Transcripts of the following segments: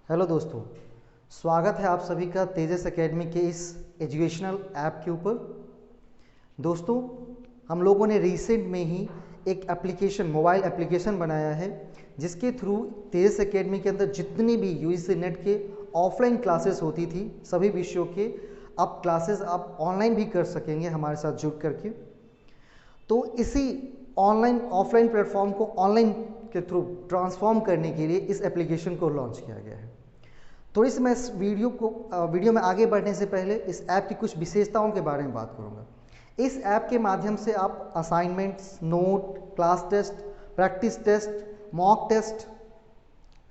Hello दोस्तों, स्वागत है आप सभी का तेजस एकेडमी के इस एजुकेशनल ऐप के ऊपर। दोस्तों, हम लोगों ने रिसेंट में ही एक एप्लीकेशन, मोबाइल एप्लीकेशन बनाया है जिसके थ्रू तेजस एकेडमी के अंदर जितनी भी यूजीसी नेट के ऑफलाइन क्लासेस होती थी सभी विषयों के अब क्लासेस आप ऑनलाइन भी कर सकेंगे हमारे साथ जुड़ करके। तो इसी ऑनलाइन ऑफलाइन प्लेटफॉर्म को ऑनलाइन के थ्रू ट्रांसफॉर्म करने के लिए इस एप्लीकेशन को लॉन्च किया गया है। तो मैं इस वीडियो में आगे बढ़ने से पहले इस ऐप की कुछ विशेषताओं के बारे में बात करूंगा। इस ऐप के माध्यम से आप assignments, note, class test, practice test, mock test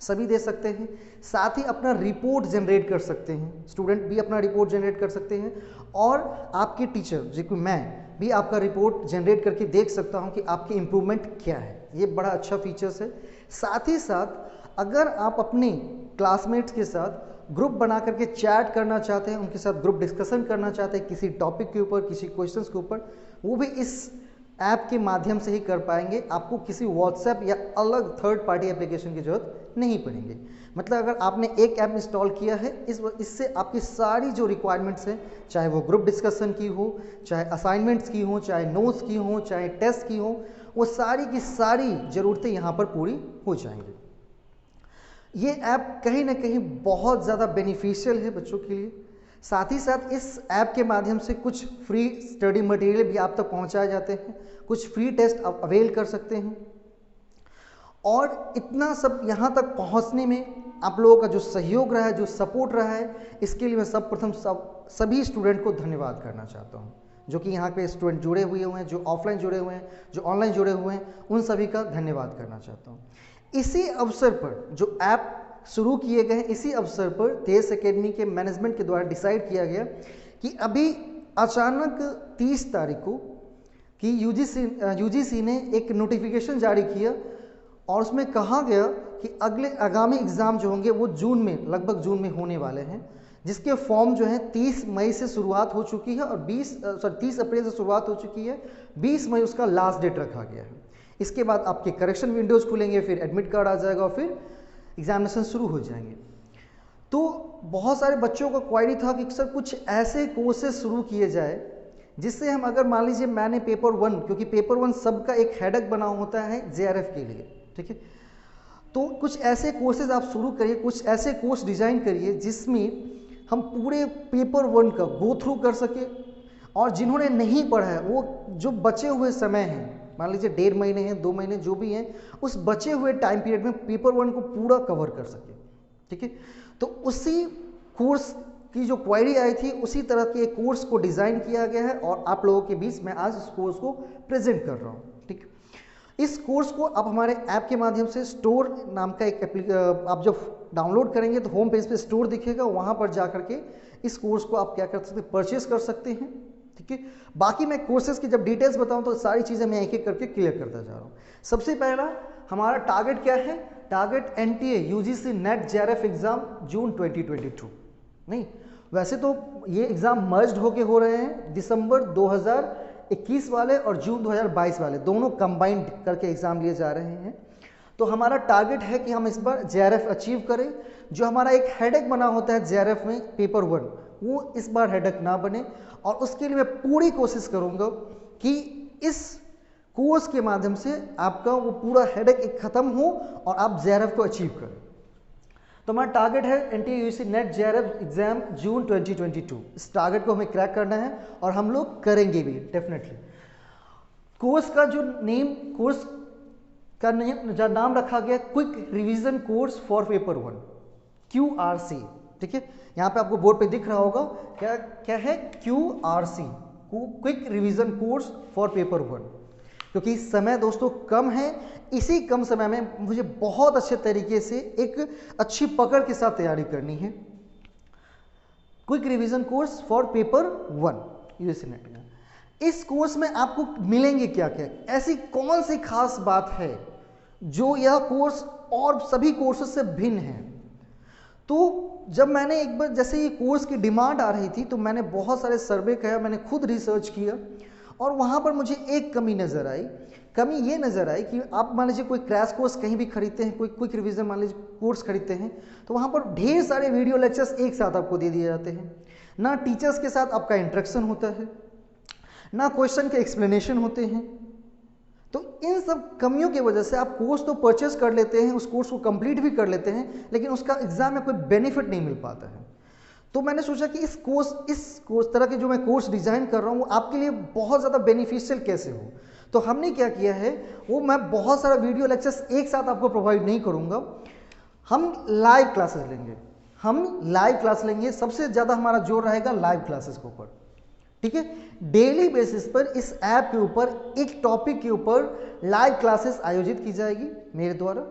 सभी दे सकते हैं। साथ ही अपना रिपोर्ट जनरेट कर सकते हैं, स्टूडेंट भी अपना रिपोर्ट जनरेट कर सकते हैं और आपके टीचर जो मैं भी आपका रिपोर्ट जनरेट करके देख सकता हूं कि आपकी इम्प्रूवमेंट क्या है। ये बड़ा अच्छा फीचर्स है। साथ ही साथ अगर आप अपने क्लासमेट्स के साथ ग्रुप बना करके चैट करना चाहते हैं, उनके साथ ग्रुप डिस्कशन करना चाहते हैं किसी टॉपिक के ऊपर, किसी क्वेश्चंस के ऊपर, वो भी इस ऐप के माध्यम से ही कर पाएंगे। आपको किसी व्हाट्सएप या अलग थर्ड पार्टी एप्लीकेशन की जरूरत नहीं पड़ेगी। मतलब अगर आपने एक ऐप इंस्टॉल किया है, इससे आपकी सारी जो रिक्वायरमेंट्स हैं, चाहे वो ग्रुप डिस्कशन की हो, चाहे असाइनमेंट्स की हो, चाहे नोट्स की हो, चाहे टेस्ट की हो, वो सारी की सारी ज़रूरतें यहाँ पर पूरी हो जाएंगी। ये ऐप कहीं ना कहीं बहुत ज़्यादा बेनिफिशियल है बच्चों के लिए। साथ ही साथ इस ऐप के माध्यम से कुछ फ्री स्टडी मटेरियल भी आप तक पहुंचाए जाते हैं, कुछ फ्री टेस्ट आप अवेल कर सकते हैं। और इतना सब यहाँ तक पहुँचने में आप लोगों का जो सहयोग रहा है, जो सपोर्ट रहा है, इसके लिए मैं सर्वप्रथम सभी स्टूडेंट को धन्यवाद करना चाहता हूँ, जो कि यहाँ पे स्टूडेंट जुड़े हुए हैं, जो ऑफलाइन जुड़े हुए हैं, जो ऑनलाइन जुड़े हुए हैं, उन सभी का धन्यवाद करना चाहता हूँ। इसी अवसर पर जो ऐप शुरू किए गए हैं, इसी अवसर पर तेजस एकेडमी के मैनेजमेंट के द्वारा डिसाइड किया गया कि अभी अचानक 30 तारीख को कि यूजीसी ने एक नोटिफिकेशन जारी किया और उसमें कहा गया कि आगामी एग्ज़ाम जो होंगे वो लगभग जून में होने वाले हैं, जिसके फॉर्म जो है 30 मई से शुरुआत हो चुकी है और 30 अप्रैल से शुरुआत हो चुकी है, 20 मई उसका लास्ट डेट रखा गया है। इसके बाद आपके करेक्शन विंडोज़ खुलेंगे, फिर एडमिट कार्ड आ जाएगा और फिर एग्जामिनेशन शुरू हो जाएंगे। तो बहुत सारे बच्चों का क्वायरी था कि सर कुछ ऐसे कोर्सेज शुरू किए जाए जिससे हम, अगर मान लीजिए मैंने पेपर 1, क्योंकि पेपर 1 सबका एक हेडक बना होता है जेआरएफ के लिए, ठीक है, तो कुछ ऐसे कोर्सेज आप शुरू करिए, कुछ ऐसे कोर्स डिजाइन करिए जिसमें हम पूरे पेपर 1 का गो थ्रू कर सके और जिन्होंने नहीं पढ़ा है वो जो बचे हुए समय हैं, मान लीजिए 1.5 महीने हैं, 2 महीने जो भी हैं, उस बचे हुए टाइम पीरियड में पेपर 1 को पूरा कवर कर सके। ठीक है, तो उसी कोर्स की जो क्वायरी आई थी, उसी तरह के कोर्स को डिज़ाइन किया गया है और आप लोगों के बीच में आज इस कोर्स को प्रेजेंट कर रहा हूँ। ठीक, इस कोर्स को आप हमारे ऐप के माध्यम से स्टोर नाम का एक आप जब डाउनलोड करेंगे तो होम पेज पे स्टोर दिखेगा, वहाँ पर जा करके इस कोर्स को आप क्या कर सकते हैं, परचेज कर सकते हैं। ठीक है, बाकी मैं कोर्सेज की जब डिटेल्स बताऊं तो सारी चीज़ें मैं एक एक करके क्लियर करता जा रहा हूँ। सबसे पहला हमारा टारगेट क्या है? Target NTA UGC NET JRF exam June 2022। नहीं, वैसे तो ये एग्जाम मर्ज्ड होके हो रहे हैं, दिसंबर 2021 वाले और जून 2022 वाले दोनों कंबाइंड करके एग्जाम लिए जा रहे हैं। तो हमारा टारगेट है कि हम इस बार जेआरएफ अचीव करें। जो हमारा एक हेडेक बना होता है जेआरएफ में पेपर 1, वो इस बार हेडेक ना बने और उसके लिए मैं पूरी कोशिश करूंगा कि इस कोर्स के माध्यम से आपका वो पूरा हेडेक एक खत्म हो और आप जेआरएफ को अचीव करें। तो हमारा टारगेट है NTA UGC NET JRF exam June 2022। इस टारगेट को हमें क्रैक करना है और हम लोग करेंगे भी डेफिनेटली। कोर्स का जो नाम रखा गया quick revision course for paper 1, QRC। ठीक है, यहाँ पे आपको बोर्ड पे दिख रहा होगा क्या है QRC, quick revision course for paper 1। क्योंकि समय दोस्तों कम है, इसी कम समय में मुझे बहुत अच्छे तरीके से एक अच्छी पकड़ के साथ तैयारी करनी है। Quick revision course for paper 1 UGC net का। इस कोर्स में आपको मिलेंगे क्या क्या, ऐसी कौन सी खास बात है जो यह कोर्स और सभी कोर्सेज से भिन्न है। तो जब मैंने एक बार जैसे ये कोर्स की डिमांड आ रही थी तो मैंने बहुत सारे सर्वे किया, मैंने खुद रिसर्च किया और वहाँ पर मुझे एक कमी नज़र आई कमी ये नज़र आई कि आप मान लीजिए कोई क्रैश कोर्स कहीं भी खरीदते हैं, कोई क्विक रिवीजन मान लीजिए कोर्स खरीदते हैं, तो वहाँ पर ढेर सारे वीडियो लेक्चर्स एक साथ आपको दे दिए जाते हैं। ना टीचर्स के साथ आपका इंटरेक्शन होता है, ना क्वेश्चन के एक्सप्लेनेशन होते हैं। तो इन सब कमियों की वजह से आप कोर्स तो परचेज कर लेते हैं, उस कोर्स को कंप्लीट भी कर लेते हैं, लेकिन उसका एग्जाम में कोई बेनिफिट नहीं मिल पाता है। तो मैंने सोचा कि इस कोर्स तरह के जो मैं कोर्स डिज़ाइन कर रहा हूँ वो आपके लिए बहुत ज़्यादा बेनिफिशियल कैसे हो। तो हमने क्या किया है, वो मैं बहुत सारा वीडियो लेक्चर्स एक साथ आपको प्रोवाइड नहीं करूँगा, हम लाइव क्लासेस लेंगे। हम लाइव क्लास लेंगे, सबसे ज़्यादा हमारा जोर रहेगा लाइव क्लासेस के ऊपर, ठीक है। डेली बेसिस पर इस ऐप के ऊपर एक टॉपिक के ऊपर लाइव क्लासेस आयोजित की जाएगी मेरे द्वारा,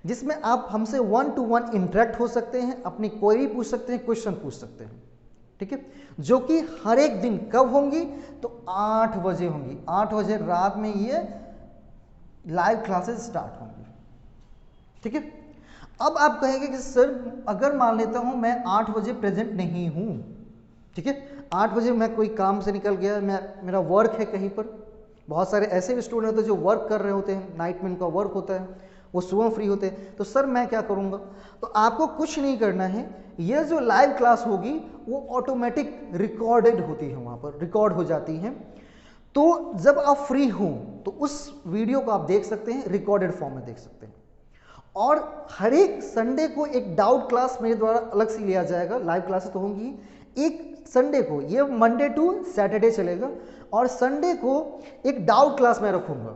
जिसमें आप हमसे 1 to 1 इंटरेक्ट हो सकते हैं, अपनी क्वेरी पूछ सकते हैं, क्वेश्चन पूछ सकते हैं, ठीक है। जो कि हर एक दिन कब होंगी, तो 8 बजे होंगी। 8 बजे रात में ये लाइव क्लासेस स्टार्ट होंगी, ठीक है। अब आप कहेंगे कि सर अगर मान लेता हूं मैं 8 बजे प्रेजेंट नहीं हूं, ठीक है, 8 बजे मैं कोई काम से निकल गया, मेरा वर्क है कहीं पर। बहुत सारे ऐसे भी स्टूडेंट होते हैं जो वर्क कर रहे होते हैं, नाइट में उनका वर्क होता है, वो सुबह फ्री होते हैं। तो सर मैं क्या करूँगा, तो आपको कुछ नहीं करना है, ये जो लाइव क्लास होगी वो ऑटोमेटिक रिकॉर्डेड होती है, वहाँ पर रिकॉर्ड हो जाती हैं। तो जब आप फ्री हों तो उस वीडियो को आप देख सकते हैं, रिकॉर्डेड फॉर्म में देख सकते हैं। और हर एक संडे को एक डाउट क्लास मेरे द्वारा अलग से लिया जाएगा। लाइव क्लासेस तो होंगी एक संडे को, ये मंडे टू सैटरडे चलेगा, और संडे को एक डाउट क्लास मैं रखूँगा।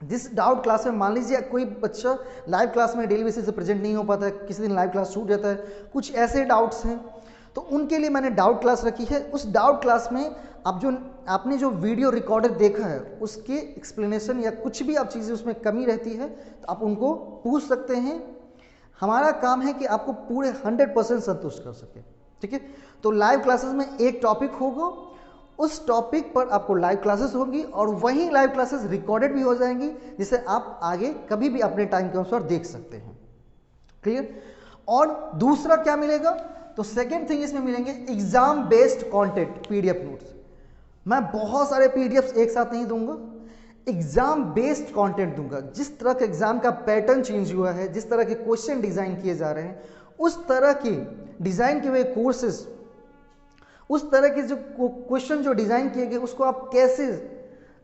जिस डाउट क्लास में मान लीजिए कोई बच्चा लाइव क्लास में डेली बेसिस से प्रेजेंट नहीं हो पाता है, किसी दिन लाइव क्लास छूट जाता है, कुछ ऐसे डाउट्स हैं, तो उनके लिए मैंने डाउट क्लास रखी है। उस डाउट क्लास में आपने जो वीडियो रिकॉर्डेड देखा है उसके एक्सप्लेनेशन या कुछ भी आप चीज़ें उसमें कमी रहती है तो आप उनको पूछ सकते हैं। हमारा काम है कि आपको पूरे 100% संतुष्ट कर सके, ठीक है। तो लाइव क्लासेस में एक टॉपिक होगा, उस टॉपिक पर आपको लाइव क्लासेस होगी और वही लाइव क्लासेस रिकॉर्डेड भी हो जाएंगी, जिसे आप आगे कभी भी अपने टाइम के अनुसार देख सकते हैं। क्लियर। और दूसरा क्या मिलेगा, तो सेकेंड थिंग इसमें मिलेंगे exam based content, PDF notes. मैं बहुत सारे पीडीएफ्स एक साथ नहीं दूंगा, एग्जाम बेस्ड कंटेंट दूंगा। जिस तरह के एग्जाम का पैटर्न चेंज हुआ है, जिस तरह के क्वेश्चन डिजाइन किए जा रहे हैं, उस तरह के डिजाइन किए हुए कोर्सेज, उस तरह के जो क्वेश्चन जो डिजाइन किए गए उसको आप कैसे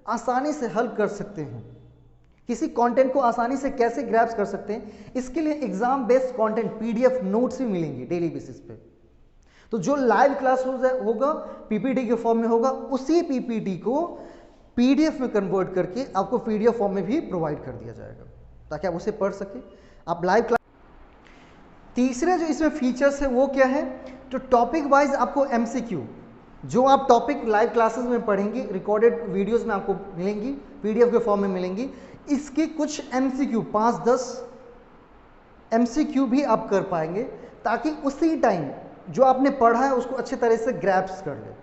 आसानी से हल कर सकते हैं, किसी कंटेंट को आसानी से कैसे ग्रैब्स कर सकते हैं, इसके लिए exam based content PDF notes भी मिलेंगे डेली बेसिस पे। तो जो लाइव क्लास होगा पीपीटी के फॉर्म में होगा, उसी पीपीटी को पीडीएफ में कन्वर्ट करके आपको पीडीएफ फॉर्म में भी प्रोवाइड कर दिया जाएगा ताकि आप उसे पढ़ सके, आप लाइव क्लास। तीसरे जो इसमें फीचर्स है वो क्या है, तो टॉपिक वाइज आपको एमसीक्यू, जो आप टॉपिक लाइव क्लासेस में पढ़ेंगे रिकॉर्डेड वीडियोस में आपको मिलेंगी, पीडीएफ के फॉर्म में मिलेंगी। इसके कुछ एमसीक्यू 5-10 एमसीक्यू भी आप कर पाएंगे ताकि उसी टाइम जो आपने पढ़ा है उसको अच्छे तरह से ग्रैप्स कर ले।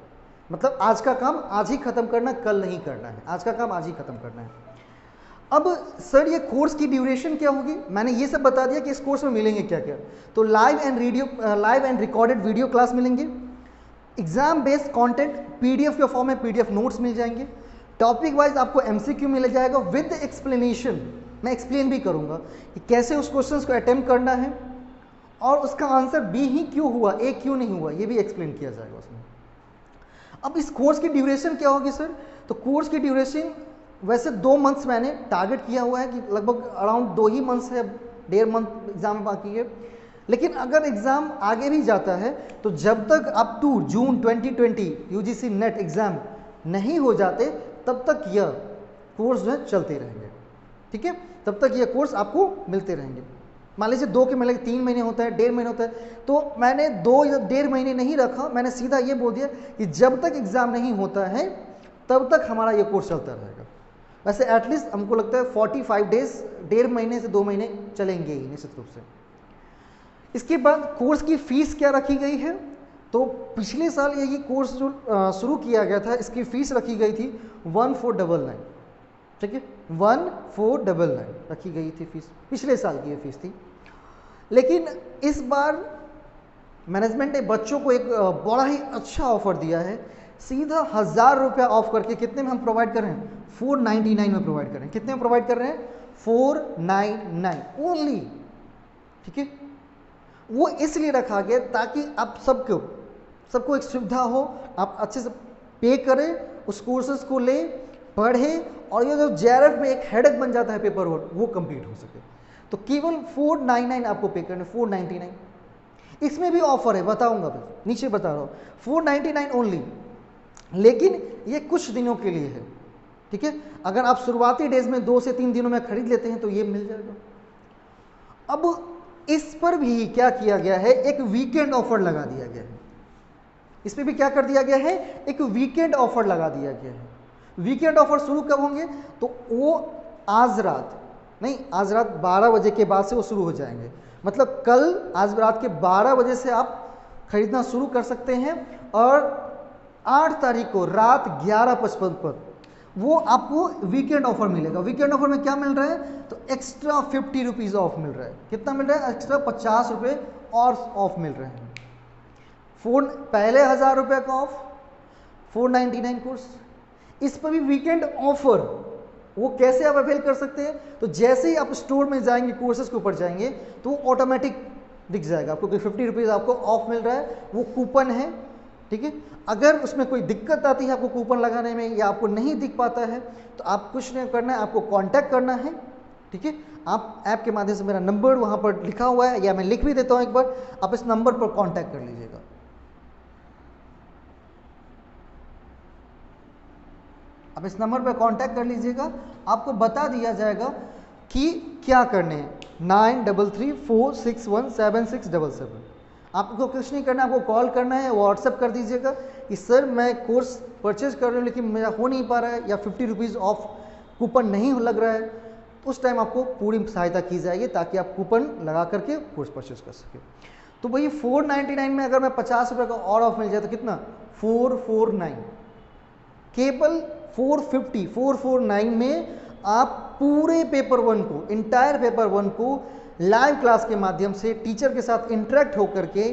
मतलब आज का काम आज ही खत्म करना, कल नहीं करना है, आज का काम आज ही खत्म करना है। अब सर ये कोर्स की ड्यूरेशन क्या होगी, मैंने ये सब बता दिया कि इस कोर्स में मिलेंगे क्या क्या। तो live and recorded video class मिलेंगे, एग्जाम बेस्ड कंटेंट पीडीएफ के फॉर्म में पीडीएफ नोट्स मिल जाएंगे, टॉपिक वाइज आपको एमसीक्यू मिल जाएगा विद एक्सप्लेनेशन। मैं एक्सप्लेन भी करूंगा कि कैसे उस क्वेश्चन को अटेम्प्ट करना है और उसका आंसर बी ही क्यों हुआ, ए क्यों नहीं हुआ, ये भी एक्सप्लेन किया जाएगा उसमें। अब इस कोर्स की ड्यूरेशन क्या होगी सर, तो कोर्स की ड्यूरेशन वैसे 2 मंथ्स मैंने टारगेट किया हुआ है कि लगभग अराउंड 2 ही मंथ्स है, 1.5 मंथ एग्जाम बाकी है। लेकिन अगर एग्जाम आगे भी जाता है तो जब तक up to June 2020 UGC NET exam नहीं हो जाते तब तक यह कोर्स जो है चलते रहेंगे, ठीक है। तब तक यह कोर्स आपको मिलते रहेंगे। मान लीजिए 2 के मिले 3 महीने होता है, 1.5 महीने होता है, तो मैंने 2 या 1.5 महीने नहीं रखा, मैंने सीधा ये बोल दिया कि जब तक एग्जाम नहीं होता है तब तक हमारा ये कोर्स चलता रहेगा। वैसे एटलीस्ट हमको लगता है 45 डेज, 1.5 महीने से 2 महीने चलेंगे ही निश्चित रूप से। इसके बाद कोर्स की फीस क्या रखी गई है, तो पिछले साल यही कोर्स जो शुरू किया गया था इसकी फीस रखी गई थी 1499, ठीक है, 1499 रखी गई थी फीस, पिछले साल की ये फीस थी। लेकिन इस बार मैनेजमेंट ने बच्चों को एक बड़ा ही अच्छा ऑफर दिया है, सीधा 1000 रुपया ऑफ करके कितने में हम प्रोवाइड कर रहे हैं, 499 में प्रोवाइड कर रहे हैं। कितने में प्रोवाइड कर रहे हैं? 499 ओनली। ठीक है, वो इसलिए रखा गया ताकि आप सबको एक सुविधा हो, आप अच्छे से पे करें, उस कोर्सेज को ले, पढ़े, और ये जो जेआरएफ में एक हेडेक बन जाता है पेपर वर्क, वो कंप्लीट हो सके। तो केवल 499 आपको पे करना है, 499। इसमें भी ऑफर है, बताऊंगा फिर, नीचे बता रहा हूँ, 499 ओनली, लेकिन ये कुछ दिनों के लिए है। ठीक है, अगर आप शुरुआती डेज में 2 से 3 दिनों में खरीद लेते हैं तो ये मिल जाएगा। अब इस पर भी क्या किया गया है, एक वीकेंड ऑफर लगा दिया गया है। इस पर भी क्या कर दिया गया है, एक वीकेंड ऑफर लगा दिया गया है। वीकेंड ऑफर शुरू कब होंगे? तो वो आज रात 12 बजे के बाद से वो शुरू हो जाएंगे। मतलब कल आज रात के 12 बजे से आप खरीदना शुरू कर सकते हैं, और 8 तारीख को रात 11:55 पर वो आपको वीकेंड ऑफर मिलेगा। वीकेंड ऑफर में क्या मिल रहा है? तो एक्स्ट्रा 50 रुपीज़ ऑफ मिल रहा है। कितना मिल रहा है? एक्स्ट्रा 50 रुपये और ऑफ मिल रहे हैं। पहले 1000 रुपये का ऑफ, 499 कोर्स। इस पर भी वीकेंड ऑफर, वो कैसे आप अवेल कर सकते हैं? तो जैसे ही आप स्टोर में जाएंगे, कोर्सेज के ऊपर जाएंगे, तो ऑटोमेटिक दिख जाएगा आपको कि 50 रुपीज़ आपको ऑफ मिल रहा है, वो कूपन है। ठीक है, अगर उसमें कोई दिक्कत आती है आपको कूपन लगाने में, या आपको नहीं दिख पाता है, तो आप कुछ नहीं करना है, आपको कांटेक्ट करना है। ठीक है, आप ऐप के माध्यम से, मेरा नंबर वहाँ पर लिखा हुआ है, या मैं लिख भी देता हूँ एक बार, आप इस नंबर पर कांटेक्ट कर लीजिएगा। आप इस नंबर पर कांटेक्ट कर लीजिएगा, आपको बता दिया जाएगा कि क्या करने हैं। 9334617677। आपको कुछ नहीं करना, आपको कॉल करना है, व्हाट्सएप कर दीजिएगा कि सर मैं कोर्स परचेज कर रहा हूँ लेकिन मेरा हो नहीं पा रहा है, या 50 रुपीज़ ऑफ कूपन नहीं लग रहा है। उस टाइम आपको पूरी सहायता की जाएगी ताकि आप कूपन लगा करके कोर्स परचेज कर सकें। तो वही 499 में अगर मैं 50 रुपये का और ऑफ मिल जाए तो कितना? 449। केवल 449 में आप पूरे पेपर 1 को, इंटायर पेपर 1 को लाइव क्लास के माध्यम से टीचर के साथ इंटरेक्ट होकर के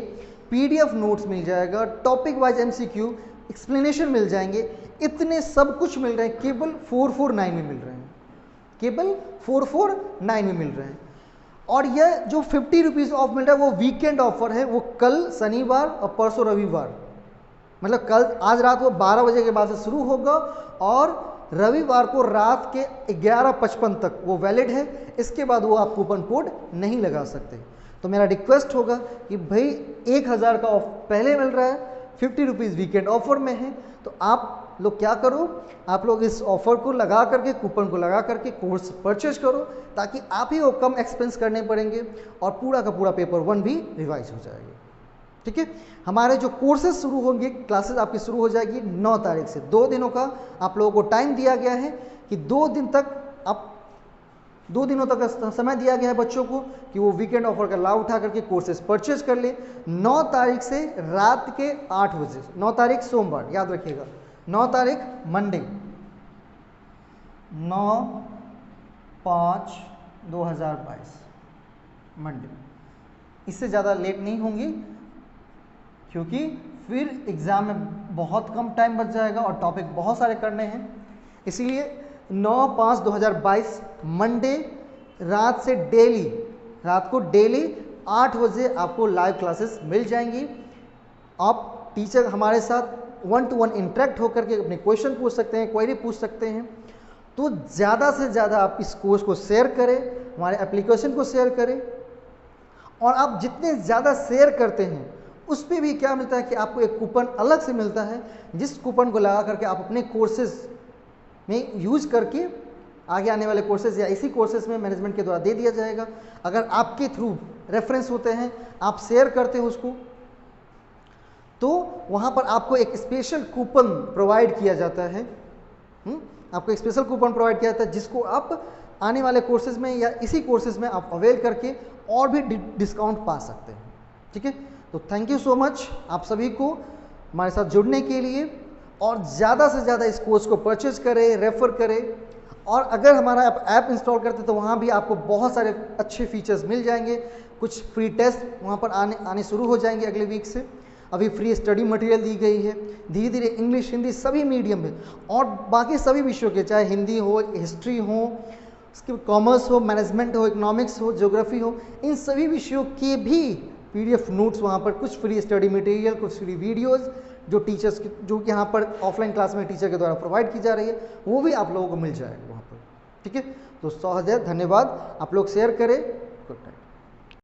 पीडीएफ नोट्स मिल जाएगा, टॉपिक वाइज एमसीक्यू, एक्सप्लेनेशन मिल जाएंगे। इतने सब कुछ मिल रहे हैं, केवल 449 में मिल रहे हैं, केवल 449 में मिल रहे हैं। और यह जो 50 रुपीज़ ऑफ मिल रहा है वो वीकेंड ऑफर है, वो कल शनिवार और परसों रविवार, मतलब कल आज रात वो 12 बजे के बाद से शुरू होगा, और रविवार को रात के 11:55 तक वो वैलिड है। इसके बाद वो आप कूपन कोड नहीं लगा सकते। तो मेरा रिक्वेस्ट होगा कि भाई 1000 का ऑफ पहले मिल रहा है, 50 रुपीज़ वीकेंड ऑफर में है, तो आप लोग क्या करो, आप लोग इस ऑफर को लगा करके, कूपन को लगा करके कोर्स परचेज करो, ताकि आप ही को कम एक्सपेंस करने पड़ेंगे और पूरा का पूरा पेपर 1 भी रिवाइज हो जाएगा। ठीक है, हमारे जो कोर्सेज शुरू होंगे, क्लासेस आपकी शुरू हो जाएगी 9 तारीख से। 2 दिनों का आप लोगों को टाइम दिया गया है कि 2 दिन तक आप 2 दिनों तक का समय दिया गया है बच्चों को कि वो वीकेंड ऑफर का लाभ उठा करके कोर्सेज परचेज कर ले। 9 तारीख से रात के 8 बजे, 9 तारीख सोमवार, याद रखिएगा, 9 तारीख मंडे, 9/5/2022 मंडे। इससे ज़्यादा लेट नहीं होंगी, क्योंकि फिर एग्ज़ाम में बहुत कम टाइम बच जाएगा और टॉपिक बहुत सारे करने हैं। इसीलिए 9/5/2022 मंडे रात से डेली, रात को डेली 8 बजे आपको लाइव क्लासेस मिल जाएंगी। आप टीचर हमारे साथ 1 to 1 इंटरेक्ट होकर के अपने क्वेश्चन पूछ सकते हैं, क्वेरी पूछ सकते हैं। तो ज़्यादा से ज़्यादा आप इस कोर्स को शेयर करें, हमारे एप्लीकेशन को शेयर करें, और आप जितने ज़्यादा शेयर करते हैं उस पर भी क्या मिलता है कि आपको एक कूपन अलग से मिलता है, जिस कूपन को लगा करके आप अपने कोर्सेज में यूज करके आगे आने वाले कोर्सेज या इसी कोर्सेज में मैनेजमेंट के द्वारा दे दिया जाएगा। अगर आपके थ्रू रेफरेंस होते हैं, आप शेयर करते हो उसको, तो वहाँ पर आपको एक स्पेशल कूपन प्रोवाइड किया जाता है। आपको एक स्पेशल कूपन प्रोवाइड किया जाता है जिसको आप आने वाले कोर्सेज में या इसी कोर्सेज में आप अवेल करके और भी डिस्काउंट पा सकते हैं। ठीक है, तो थैंक यू सो मच आप सभी को हमारे साथ जुड़ने के लिए, और ज़्यादा से ज़्यादा इस कोर्स को परचेज करें, रेफ़र करें। और अगर हमारा ऐप इंस्टॉल करते तो वहाँ भी आपको बहुत सारे अच्छे फीचर्स मिल जाएंगे। कुछ फ्री टेस्ट वहाँ पर आने शुरू हो जाएंगे अगले वीक से। अभी फ्री स्टडी मटेरियल दी गई है। धीरे धीरे इंग्लिश हिंदी सभी मीडियम में और बाकी सभी विषयों के, चाहे हिंदी हो, हिस्ट्री हो, उसके कॉमर्स हो, मैनेजमेंट हो, इकोनॉमिक्स हो, ज्योग्राफी हो, इन सभी विषयों के भी PDF नोट्स वहाँ पर, कुछ फ्री स्टडी मटेरियल, कुछ फ्री वीडियोज़ जो टीचर्स जो कि यहाँ पर ऑफलाइन क्लास में टीचर के द्वारा प्रोवाइड की जा रही है, वो भी आप लोगों को मिल जाएगा वहाँ पर। ठीक है, तो 100,000 धन्यवाद। आप लोग शेयर करें,